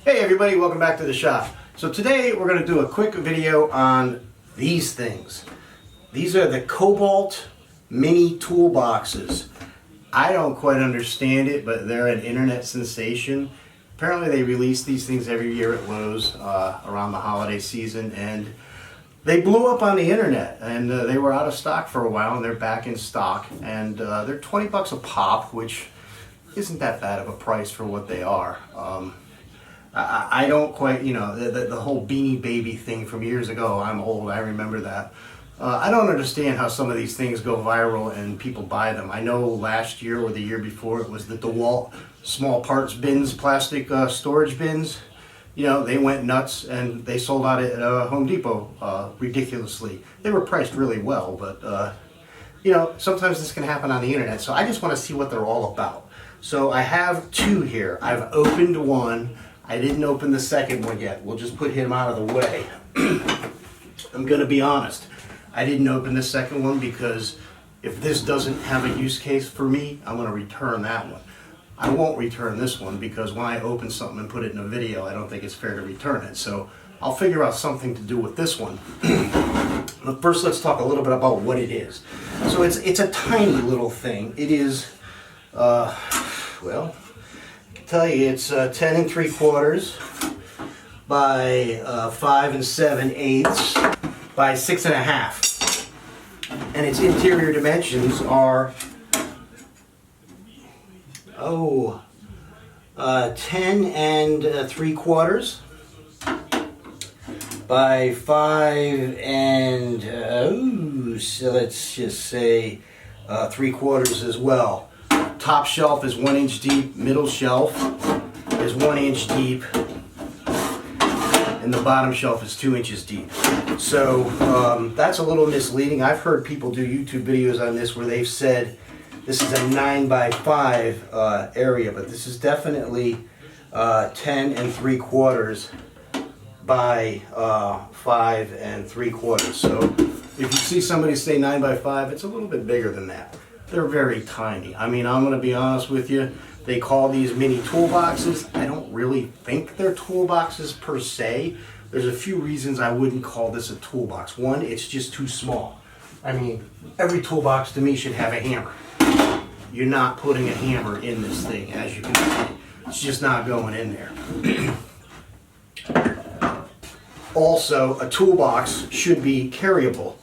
Hey everybody, welcome back to the shop. So today we're going to do a quick video on these things. These are the Kobalt mini toolboxes. I don't quite understand it, but they're an internet sensation. Apparently they release these things every year at Lowe's around the holiday season, and they blew up on the internet, and they were out of stock for a while, and they're back in stock, and they're 20 bucks a pop, which isn't that bad of a price for what they are. I don't quite, the whole Beanie Baby thing from years ago. I'm old, I remember that. I don't understand how some of these things go viral and people buy them. I know last year or the year before it was the DeWalt small parts bins, plastic storage bins. They went nuts and they sold out at Home Depot ridiculously. They were priced really well, but sometimes this can happen on the internet. So I just want to see what they're all about. So I have two here. I've opened one. I didn't open the second one yet. We'll just put him out of the way. I'm going to be honest. I didn't open the second one because if this doesn't have a use case for me, I'm going to return that one. I won't return this one because when I open something and put it in a video, I don't think it's fair to return it. So I'll figure out something to do with this one. But first, let's talk a little bit about what it is. So it's a tiny little thing. It is, well, tell you it's 10 3/4 by 5 7/8 by 6 1/2, and its interior dimensions are 10 3/4 by 5 so let's just say 3/4 as well. Top shelf is 1 inch deep, middle shelf is 1 inch deep, and the bottom shelf is 2 inches deep. So that's a little misleading. I've heard people do YouTube videos on this where they've said this is a 9 by 5 area, but this is definitely 10 3/4 by 5 3/4. So if you see somebody say 9 by 5, it's a little bit bigger than that. They're very tiny. I mean, I'm going to be honest with you. They call these mini toolboxes. I don't really think they're toolboxes per se. There's a few reasons I wouldn't call this a toolbox. One, it's just too small. I mean, every toolbox to me should have a hammer. You're not putting a hammer in this thing, as you can see. It's just not going in there. Also, a toolbox should be carryable.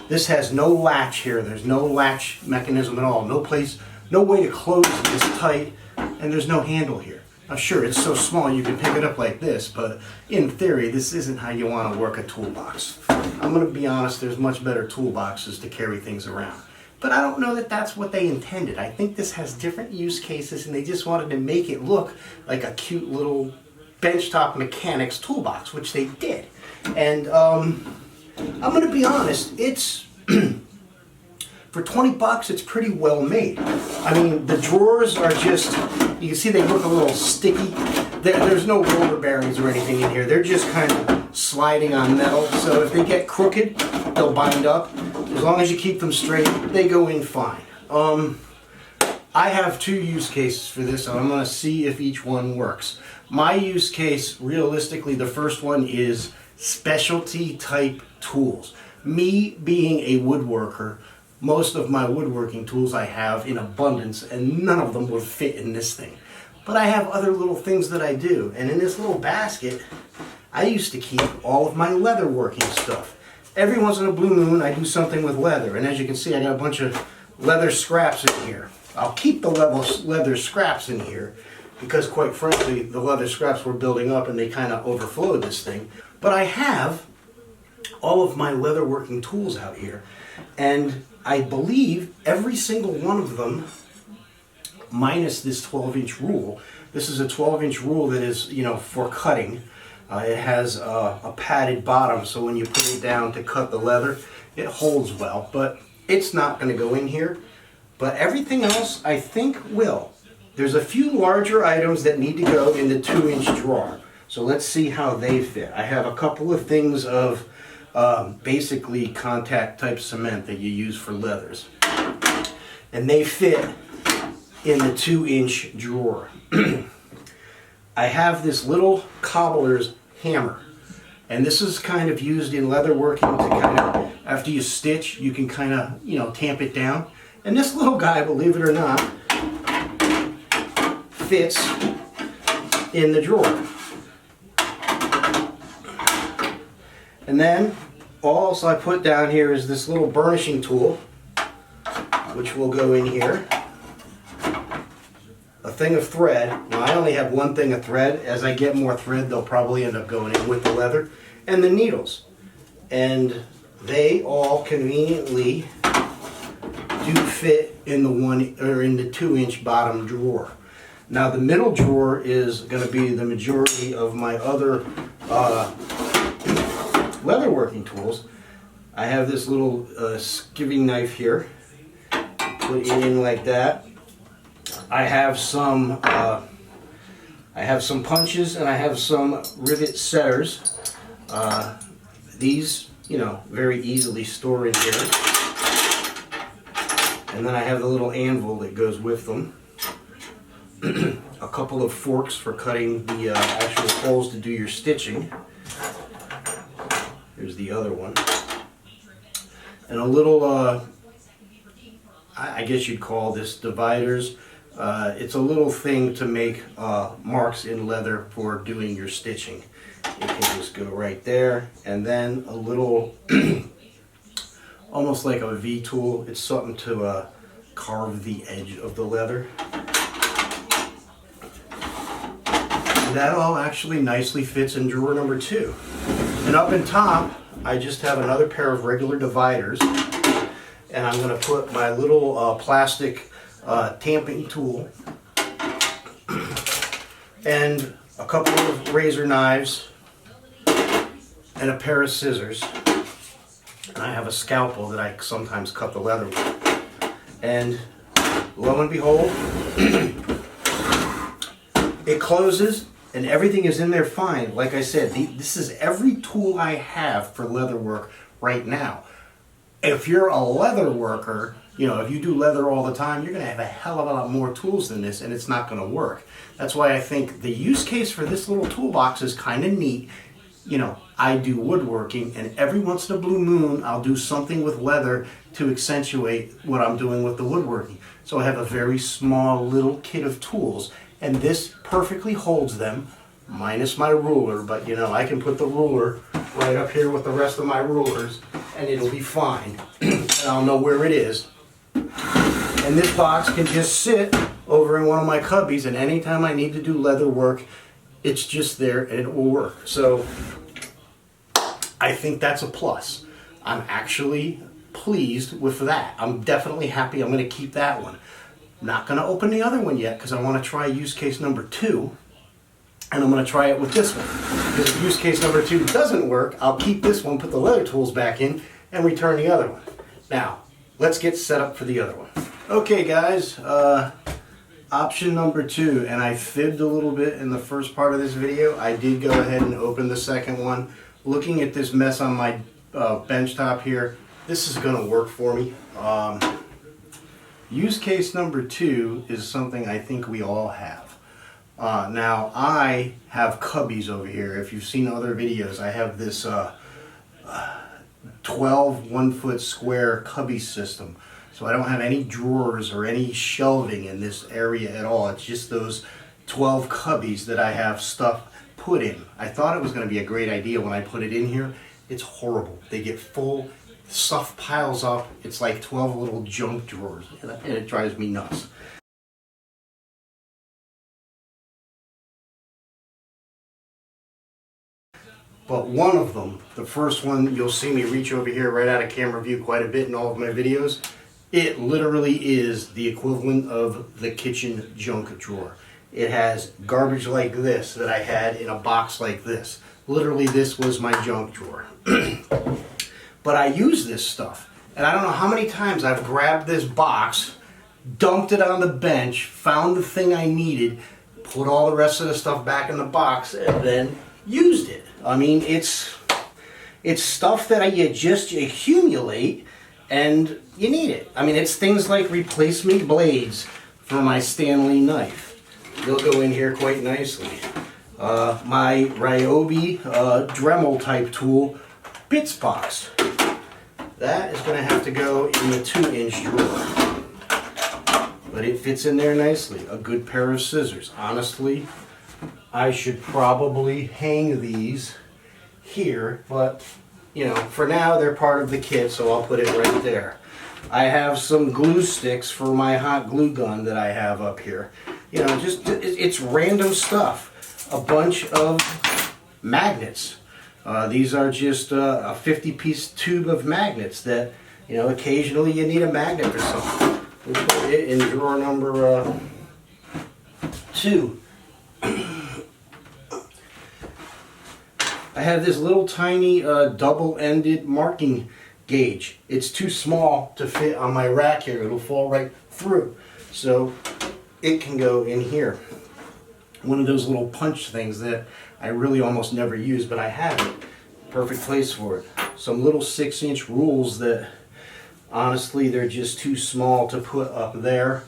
This has no latch here. There's no latch mechanism at all. No place, no way to close this tight, and there's no handle here. Now sure, it's so small you can pick it up like this, but in theory, this isn't how you want to work a toolbox. I'm going to be honest, there's much better toolboxes to carry things around. But I don't know that that's what they intended. I think this has different use cases, and they just wanted to make it look like a cute little benchtop mechanics toolbox, which they did. And I'm going to be honest, it's for 20 bucks, it's pretty well made. I mean, the drawers are just, you can see they look a little sticky. There's no roller bearings or anything in here. They're just kind of sliding on metal. So if they get crooked, they'll bind up. As long as you keep them straight, they go in fine. I have two use cases for this, and I'm going to see if each one works. My use case, realistically, the first one is specialty type tools. Me being a woodworker, most of my woodworking tools I have in abundance, and none of them would fit in this thing. But I have other little things that I do, and in this little basket, I used to keep all of my leather working stuff. Every once in a blue moon, I do something with leather, and as you can see, I got a bunch of leather scraps in here. I'll keep the leather scraps in here because, quite frankly, the leather scraps were building up and they kind of overflowed this thing. But I have all of my leather working tools out here, and I believe every single one of them, minus this 12-inch rule. This is a 12-inch rule that is, for cutting. It has a padded bottom, so when you put it down to cut the leather, it holds well, but it's not going to go in here. But everything else, I think, will. There's a few larger items that need to go in the 2-inch drawer. So let's see how they fit. I have a couple of things of basically contact type cement that you use for leathers. And they fit in the 2-inch drawer. I have this little cobbler's hammer. And this is kind of used in leatherworking to kind of, after you stitch, you can kind of, you know, tamp it down. And this little guy, believe it or not, fits in the drawer. And then all else I put down here is this little burnishing tool, which will go in here. A thing of thread. Now I only have one thing of thread. As I get more thread, they'll probably end up going in with the leather. And the needles. And they all conveniently do fit in the 2-inch bottom drawer. Now the middle drawer is going to be the majority of my other leatherworking tools. I have this little skivvy knife here. Put it in like that. I have some punches and I have some rivet setters. These, you know, very easily store in here. And then I have the little anvil that goes with them. A couple of forks for cutting the actual holes to do your stitching. Here's the other one. And a little, I guess you'd call this dividers. It's a little thing to make marks in leather for doing your stitching. It can just go right there. And then a little, almost like a V tool. It's something to carve the edge of the leather. And that all actually nicely fits in drawer number 2. And up in top, I just have another pair of regular dividers. And I'm going to put my little plastic tamping tool and a couple of razor knives and a pair of scissors. And I have a scalpel that I sometimes cut the leather with. And lo and behold, it closes and everything is in there fine. Like I said, this is every tool I have for leather work right now. If you're a leather worker, you know, if you do leather all the time, you're going to have a hell of a lot more tools than this, and it's not going to work. That's why I think the use case for this little toolbox is kind of neat. You know, I do woodworking, and every once in a blue moon, I'll do something with leather to accentuate what I'm doing with the woodworking. So I have a very small little kit of tools, and this perfectly holds them, minus my ruler, but you know, I can put the ruler right up here with the rest of my rulers, and it'll be fine. And I'll know where it is. And this box can just sit over in one of my cubbies, and anytime I need to do leather work, it's just there and it will work. So I think that's a plus. I'm actually pleased with that. I'm definitely happy. I'm going to keep that one. Not going to open the other one yet because I want to try use case number 2. And I'm going to try it with this one. Because if use case number 2 doesn't work, I'll keep this one, put the leather tools back in, and return the other one. Now, let's get set up for the other one. Okay guys, option number 2, and I fibbed a little bit in the first part of this video. I did go ahead and open the second one. Looking at this mess on my bench top here, this is going to work for me. Use case number 2 is something I think we all have. Now I have cubbies over here. If you've seen other videos, I have this 12 1-foot square cubby system. So I don't have any drawers or any shelving in this area at all. It's just those 12 cubbies that I have stuff put in. I thought it was going to be a great idea when I put it in here. It's horrible. They get full, stuff piles up. It's like 12 little junk drawers, and it drives me nuts. But one of them, the first one, you'll see me reach over here right out of camera view quite a bit in all of my videos. It literally is the equivalent of the kitchen junk drawer. It has garbage like this that I had in a box like this. Literally, this was my junk drawer. But I use this stuff, and I don't know how many times I've grabbed this box, dumped it on the bench, found the thing I needed, put all the rest of the stuff back in the box, and then used it. I mean, it's stuff that you just accumulate, and you need it. I mean, it's things like replacement blades for my Stanley knife. They'll go in here quite nicely. my Ryobi Dremel type tool bits box. That is going to have to go in the 2-inch drawer. But it fits in there nicely. A good pair of scissors. Honestly, I should probably hang these here, but you know, for now they're part of the kit, so I'll put it right there. I have some glue sticks for my hot glue gun that I have up here. You know, just it's random stuff. A bunch of magnets. These are just a 50-piece tube of magnets that, you know, occasionally you need a magnet for something. We'll put it in drawer number 2. I have this little tiny double-ended marking gauge. It's too small to fit on my rack here. It'll fall right through. So it can go in here. One of those little punch things that I really almost never use, but I have it. Perfect place for it. Some little 6-inch rules that honestly they're just too small to put up there.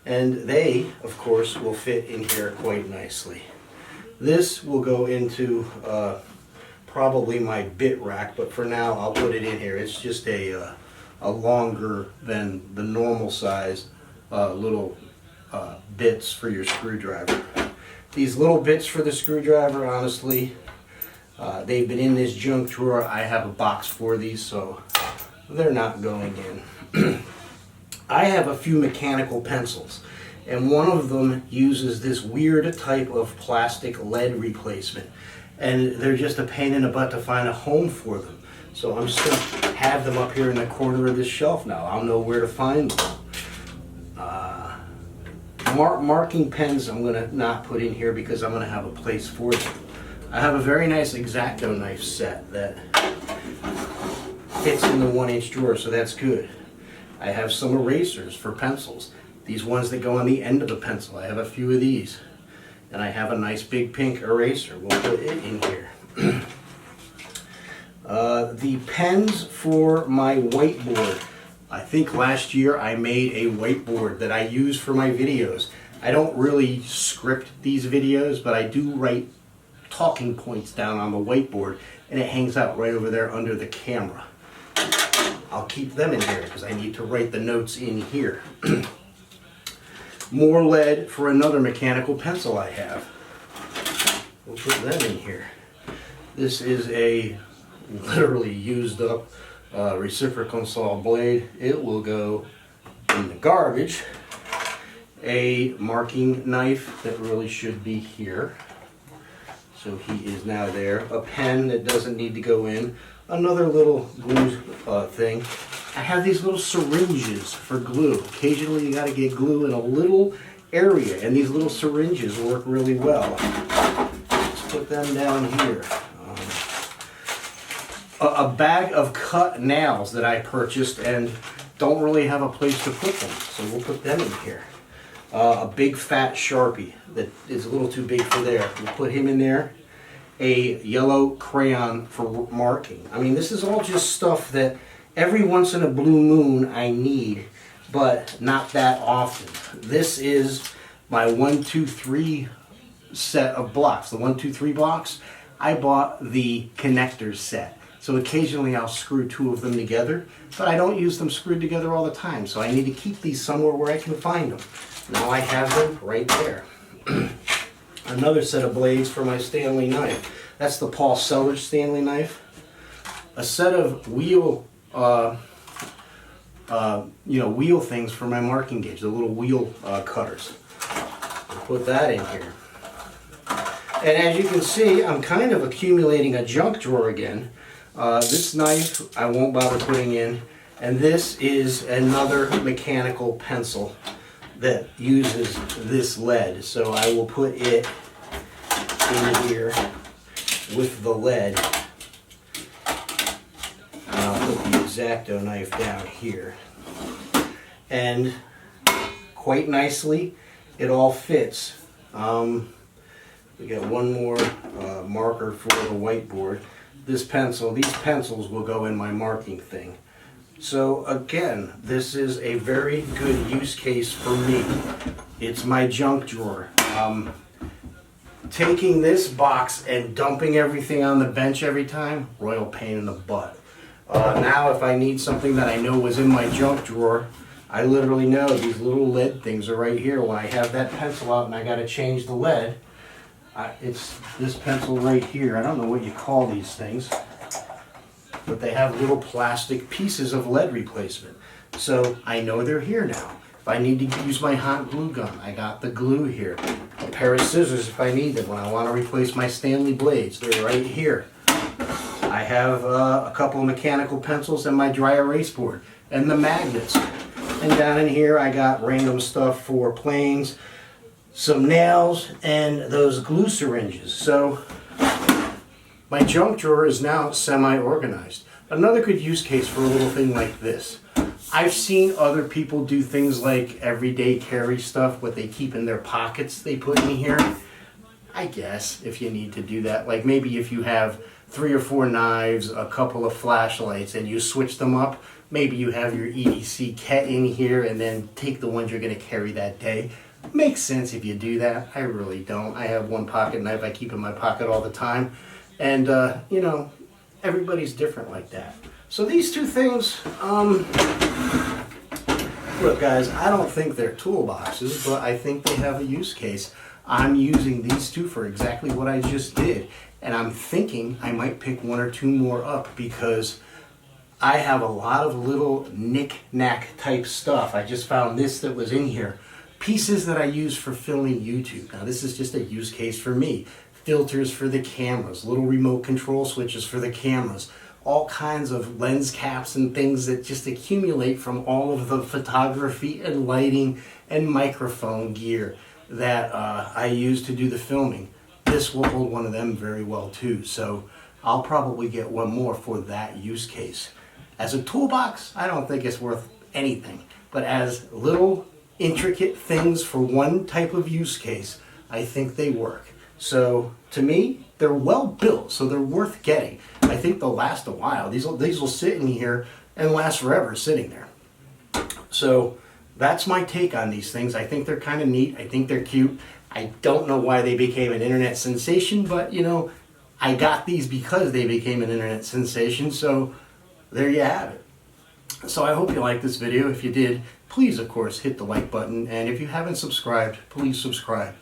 And they, of course, will fit in here quite nicely. This will go into probably my bit rack, but for now I'll put it in here. It's just a longer than the normal size little bits for your screwdriver. These little bits for the screwdriver, honestly, they've been in this junk drawer. I have a box for these, so they're not going in. I have a few mechanical pencils, and one of them uses this weird type of plastic lead replacement. And they're just a pain in the butt to find a home for them. So I'm just going to have them up here in the corner of this shelf now. I'll know where to find them. Marking pens I'm going to not put in here because I'm going to have a place for them. I have a very nice X-Acto knife set that fits in the 1-inch drawer, so that's good. I have some erasers for pencils. These ones that go on the end of the pencil. I have a few of these. And I have a nice big pink eraser. We'll put it in here. The pens for my whiteboard. I think last year I made a whiteboard that I use for my videos. I don't really script these videos, but I do write talking points down on the whiteboard, and it hangs out right over there under the camera. I'll keep them in here because I need to write the notes in here. More lead for another mechanical pencil I have. We'll put them in here. This is a literally used up reciprocal saw blade. It will go in the garbage. A marking knife that really should be here. So he is now there. A pen that doesn't need to go in. Another little glue thing. I have these little syringes for glue. Occasionally you got to get glue in a little area, and these little syringes work really well. Let's put them down here. A bag of cut nails that I purchased and don't really have a place to put them, so we'll put them in here. A big fat Sharpie that is a little too big for there. We'll put him in there. A yellow crayon for marking. I mean, this is all just stuff that every once in a blue moon I need, but not that often. This is my 1, 2, 3 set of blocks. The 1, 2, 3 blocks, I bought the connectors set. So occasionally I'll screw 2 of them together, but I don't use them screwed together all the time. So I need to keep these somewhere where I can find them. Now I have them right there. Another set of blades for my Stanley knife. That's the Paul Sellers Stanley knife. A set of wheel wheel things for my marking gauge, the little wheel cutters. I'll put that in here. And as you can see, I'm kind of accumulating a junk drawer again. This knife I won't bother putting in, and this is another mechanical pencil that uses this lead. So I will put it in here with the lead. And I'll put the X-Acto knife down here. And quite nicely, it all fits. We got one more marker for the whiteboard. This pencil, these pencils will go in my marking thing. So again, this is a very good use case for me. It's my junk drawer. taking this box and dumping everything on the bench every time, royal pain in the butt. Now if I need something that I know was in my junk drawer, I literally know these little lead things are right here. When I have that pencil out and I got to change the lead, it's this pencil right here. I don't know what you call these things, but they have little plastic pieces of lead replacement. So I know they're here now. If I need to use my hot glue gun, I got the glue here. A pair of scissors if I need them when I want to replace my Stanley blades, they're right here. I have a couple of mechanical pencils and my dry erase board and the magnets. And down in here I got random stuff for planes, some nails, and those glue syringes. So my junk drawer is now semi-organized. Another good use case for a little thing like this. I've seen other people do things like everyday carry stuff, what they keep in their pockets they put in here. I guess if you need to do that, like maybe if you have 3 or 4 knives, a couple of flashlights, and you switch them up, maybe you have your EDC kit in here and then take the ones you're going to carry that day. Makes sense if you do that. I really don't. I have one pocket knife I keep in my pocket all the time. And, you know, everybody's different like that. So these two things, look guys, I don't think they're toolboxes, but I think they have a use case. I'm using these two for exactly what I just did. And I'm thinking I might pick 1 or 2 more up because I have a lot of little knick-knack type stuff. I just found this that was in here. Pieces that I use for filming YouTube. Now this is just a use case for me. Filters for the cameras, little remote control switches for the cameras, all kinds of lens caps and things that just accumulate from all of the photography and lighting and microphone gear that I use to do the filming. This will hold one of them very well too, so I'll probably get 1 more for that use case. As a toolbox, I don't think it's worth anything, but as little intricate things for one type of use case, I think they work. So to me, they're well built, so they're worth getting. I think they'll last a while. These will sit in here and last forever sitting there. So that's my take on these things. I think they're kind of neat. I think they're cute. I don't know why they became an internet sensation, but you know, I got these because they became an internet sensation, so there you have it. So I hope you liked this video. If you did, please of course hit the like button, and if you haven't subscribed, please subscribe.